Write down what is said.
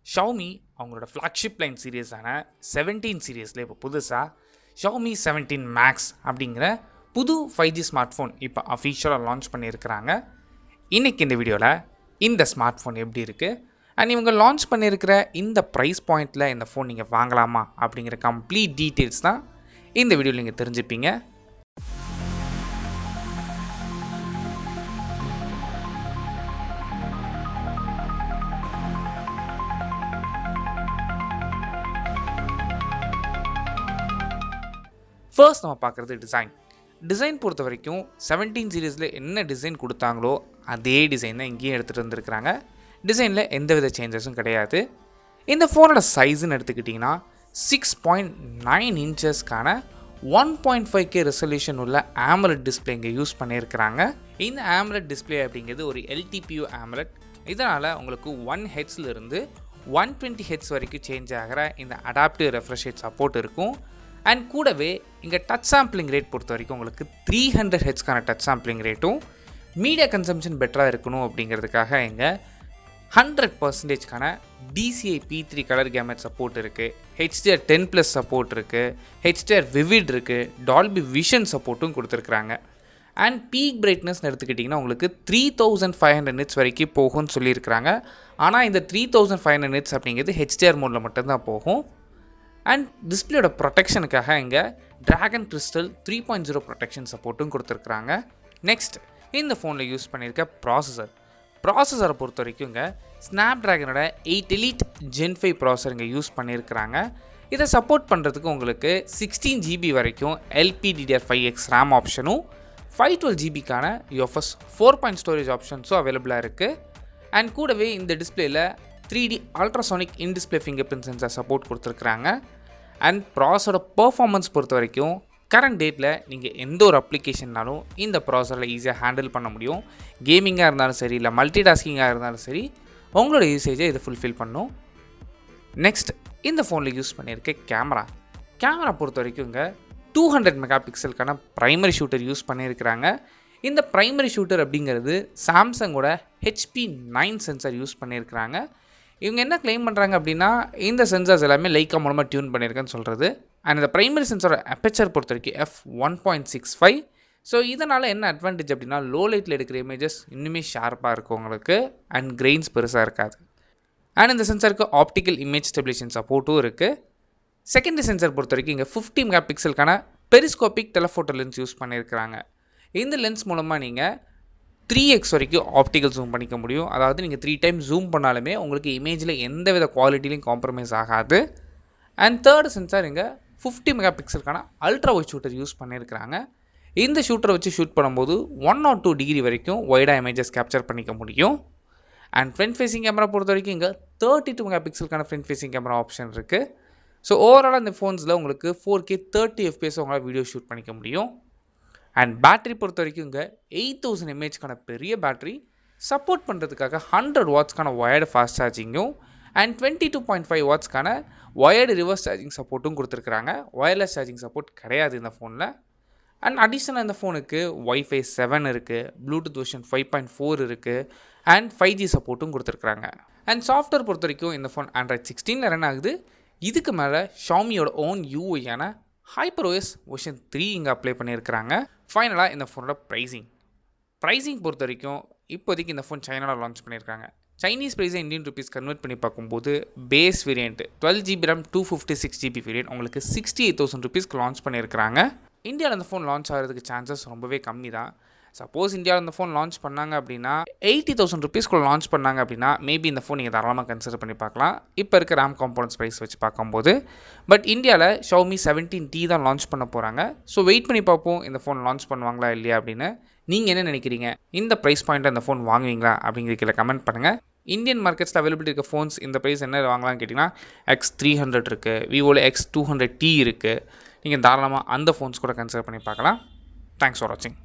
Xiaomi அவங்களோட flagship line சீரிஸான 17 சீரிஸில் இப்போ புதுசாக Xiaomi 17 Max அப்படிங்கிற புது 5G ஸ்மார்ட் ஃபோன் இப்போ அஃபிஷியலாக லான்ச் பண்ணியிருக்கிறாங்க. இன்றைக்கி இந்த வீடியோவில் இந்த ஸ்மார்ட் ஃபோன் எப்படி இருக்குது அண்ட் இவங்க லான்ச் பண்ணியிருக்கிற இந்த ப்ரைஸ் பாயிண்டில் இந்த ஃபோன் நீங்கள் வாங்கலாமா அப்படிங்கிற கம்ப்ளீட் டீட்டெயில்ஸ் தான் இந்த வீடியோவில் நீங்கள் தெரிஞ்சுப்பீங்க. ஃபர்ஸ்ட் நம்ம பார்க்குறது டிசைன் பொறுத்த வரைக்கும் 17 சீரீஸில் என்ன டிசைன் கொடுத்தாங்களோ அதே டிசைன் தான் இங்கேயும் எடுத்துகிட்டு வந்திருக்கிறாங்க. டிசைனில் எந்தவித சேஞ்சஸும் கிடையாது. இந்த ஃபோனோட சைஸுன்னு எடுத்துக்கிட்டிங்கன்னா 6.9 இன்ச்சஸ்க்கான 1.5K ரெசல்யூஷன் உள்ள AMOLED டிஸ்பிளே இங்கே யூஸ் பண்ணியிருக்கிறாங்க. இந்த AMOLED டிஸ்பிளே அப்படிங்கிறது ஒரு LTPO AMOLED. இதனால் உங்களுக்கு 1Hz இருந்து 120Hz வரைக்கும் சேஞ்ச் ஆகிற இந்த அடாப்டிவ் ரெஃப்ரெஷ் ரேட் சப்போர்ட் இருக்கும். அண்ட் கூடவே இங்கே டச் சாம்பிளிங் ரேட் பொறுத்த வரைக்கும் உங்களுக்கு 300Hzக்கான டச் சாம்பிளிங் ரேட்டும் மீடியா கன்சம்ஷன் பெட்டராக இருக்கணும் அப்படிங்கிறதுக்காக இங்கே 100%க்கான DCI P3 கலர் கேமட் சப்போர்ட் இருக்குது. HDR 10+ சப்போர்ட் இருக்குது. HDR விவிட் இருக்குது. டால்பி விஷன் சப்போர்ட்டும் கொடுத்துருக்குறாங்க. அண்ட் பீக் பிரைட்னஸ்னு எடுத்துக்கிட்டிங்கன்னா உங்களுக்கு 3500 nits வரைக்கும் போகும்னு சொல்லியிருக்கிறாங்க. ஆனால் இந்த 3500 nits அப்படிங்கிறது HDR மோடில் மட்டும்தான் போகும். அண்ட் டிஸ்பிளேயோட ப்ரொடெக்ஷனுக்காக இங்கே ட்ராகன் கிறிஸ்டல் 3.0 ப்ரொடெக்ஷன் சப்போர்ட்டும் கொடுத்துருக்குறாங்க. நெக்ஸ்ட் இந்த ஃபோனில் யூஸ் பண்ணியிருக்க ப்ராசஸரை பொறுத்த வரைக்கும் இங்கே ஸ்னாப்ட்ராகனோட 8 Elite Gen 5 ப்ராசஸர் இங்கே யூஸ் பண்ணியிருக்கிறாங்க. இதை சப்போர்ட் பண்ணுறதுக்கு உங்களுக்கு 16GB வரைக்கும் LPDDR5X RAM ஆப்ஷனும் 512GBக்கான UFS 4 ஸ்டோரேஜ் ஆப்ஷன்ஸும் அவைலபிளாக இருக்குது. அண்ட் கூடவே இந்த டிஸ்பிளேயில் 3D ultrasonic in display finger print sensor support கொடுத்துருக்குறாங்க. அண்ட் ப்ராசஸரோட பர்ஃபார்மன்ஸ் பொறுத்த வரைக்கும் கரண்ட் டேட்டில் நீங்கள் எந்த ஒரு அப்ளிகேஷன்னாலும் இந்த ப்ராசஸரில் ஈஸியாக ஹேண்டில் பண்ண முடியும். கேமிங்காக இருந்தாலும் சரி, இல்லை மல்டிடாஸ்கிங்காக இருந்தாலும் சரி, உங்களோட யூசேஜை இதை ஃபுல்ஃபில் பண்ணும். நெக்ஸ்ட் இந்த ஃபோனில் யூஸ் பண்ணியிருக்க கேமரா பொறுத்த வரைக்கும் இங்கே 200 மெகாபிக்சலுக்கான ப்ரைமரி ஷூட்டர் யூஸ் பண்ணியிருக்கிறாங்க. இந்த ப்ரைமரி ஷூட்டர் அப்படிங்கிறது சாம்சங்கோட HP9 சென்சார் யூஸ் பண்ணியிருக்கிறாங்க. இவங்க என்ன கிளைம் பண்ணுறாங்க அப்படின்னா இந்த சென்சார்ஸ் எல்லாமே லைக்கா மூலமாக டியூன் பண்ணியிருக்கேன்னு சொல்கிறது. அண்ட் இந்த ப்ரைமரி சென்சாரோட அப்பேச்சர் பொறுத்த வரைக்கும் f1.65. ஸோ இதனால் என்ன அட்வான்டேஜ் அப்படின்னா லோ லைட்டில் எடுக்கிற இமேஜஸ் இன்னுமே ஷார்ப்பாக இருக்கும் உங்களுக்கு. அண்ட் கிரெயின்ஸ் பெருசாக இருக்காது. அண்ட் இந்த சென்சாருக்கு ஆப்டிக்கல் இமேஜ் ஸ்டெபிலேஷன் சப்போர்ட்டும் இருக்குது. செகண்டரி சென்சார் பொறுத்த வரைக்கும் இங்கே 50 மெகாபிக்சலுக்கான பெரிஸ்கோபிக் டெலஃபோட்டோ லென்ஸ் யூஸ் பண்ணியிருக்கிறாங்க. இந்த லென்ஸ் மூலமாக நீங்கள் 3x வரைக்கும் ஆப்டிக்கல் ஜூம் பண்ணிக்க முடியும். அதாவது நீங்கள் 3 டைம் ஜூம் பண்ணாலுமே உங்களுக்கு இமேஜில் எந்த வித குவாலிட்டிலையும் காம்ப்ரமைஸ் ஆகாது. அண்ட் தேர்ட் சென்சார் இங்கே 50 மெகாபிக்சலுக்கான அல்ட்ரா வைட் ஷூட்டர் யூஸ் பண்ணியிருக்கிறாங்க. இந்த ஷூட்டரை வச்சு ஷூட் பண்ணும்போது 102 டிகிரி வரைக்கும் வைடாக இமேஜஸ் கேப்சர் பண்ணிக்க முடியும். அண்ட் ஃப்ரண்ட் ஃபேஸிங் கேமரா பொறுத்த வரைக்கும் இங்கே 32 மெகாபிக்சலுக்கான ஃப்ரண்ட் ஃபேஸிங் கேமரா ஆப்ஷன் இருக்குது. ஸோ ஓவராலாக இந்த ஃபோன்ஸில் உங்களுக்கு 4K 30 FPS உங்களால் வீடியோ ஷூட் பண்ணிக்க முடியும். அண்ட் பேட்டரி பொறுத்த வரைக்கும் இங்கே 8000 mAhக்கான பெரிய பேட்டரி சப்போர்ட் பண்ணுறதுக்காக 100 வாட்ஸ்க்கான ஒயர்டு ஃபாஸ்ட் சார்ஜிங்கும் அண்ட் 22.5 வாட்ஸ்க்கான ஒயர்டு ரிவர்ஸ் சார்ஜிங் சப்போர்ட்டும் கொடுத்துருக்குறாங்க. ஒயர்லெஸ் சார்ஜிங் சப்போர்ட் கிடையாது இந்த ஃபோனில். அண்ட் அடிஷ்னலாக இந்த ஃபோனுக்கு Wi-Fi 7 இருக்குது, ப்ளூடூத் வெர்ஷன் 5.4 இருக்குது அண்ட் 5G சப்போர்ட்டும் கொடுத்துருக்குறாங்க. அண்ட் சாஃப்ட்வேர் பொறுத்த வரைக்கும் இந்த ஃபோன் Android 16 ரன் ஆகுது. இதுக்கு மேலே ஷாமியோட ஓன் UI-யான HyperOS வெர்ஷன் 3 இங்கே அப்ளை பண்ணியிருக்கிறாங்க. ஃபைனலாக இந்த ஃபோனோட ப்ரைஸிங் பொறுத்த வரைக்கும் இப்போதைக்கு இந்த ஃபோன் சைனாவில் லான்ச் பண்ணியிருக்காங்க. சைனீஸ் ப்ரைஸை இந்தியன் ருபீஸ் கன்வெர்ட் பண்ணி பார்க்கும்போது base variant 12GB RAM 256GB variant உங்களுக்கு 68,000 ருபீஸ்க்கு லான்ச் பண்ணியிருக்கிறாங்க. இந்தியாவில் இந்த ஃபோன் லான்ச் ஆகிறதுக்கு சான்சஸ் ரொம்பவே கம்மி தான். சப்போஸ் இந்தியாவில் இந்த ஃபோன் லான்ச் பண்ணாங்க அப்படின்னா 80,000 ருபீஸ்க்குள்ள லான்ச் பண்ணாங்க அப்படின்னா மேபி இந்த ஃபோன் நீங்கள் தாராளமாக கன்சிடர் பண்ணி பார்க்கலாம் இப்போ இருக்க RAM காம்போனன்ட்ஸ் ப்ரைஸ் வச்சு பார்க்கும்போது. பட் இந்தியாவில் Xiaomi 17T தான் லான்ச் பண்ண போகிறாங்க. ஸோ வெயிட் பண்ணி பார்ப்போம் இந்த ஃபோன் லான்ச் பண்ணுவாங்களா இல்லையா அப்படின்னு. நீங்கள் என்ன நினைக்கிறீங்க? இந்த ப்ரைஸ் பாயிண்ட்டில் இந்த ஃபோன் வாங்குவீங்களா அப்படிங்கிற கீழே கமெண்ட் பண்ணுங்கள். இந்தியன் மார்க்கெட்ஸில் அவைலபிலிட்டி இருக்க ஃபோன்ஸ் இந்த ப்ரைஸ் என்ன வாங்கலாம்னு கேட்டிங்கன்னா X300 இருக்குது, விவோவில் X200T இருக்குது. நீங்கள் தாராளமாக அந்த ஃபோன்ஸ் கூட கன்சிடர் பண்ணி பார்க்கலாம். தேங்க்ஸ் ஃபார் வாட்சிங்.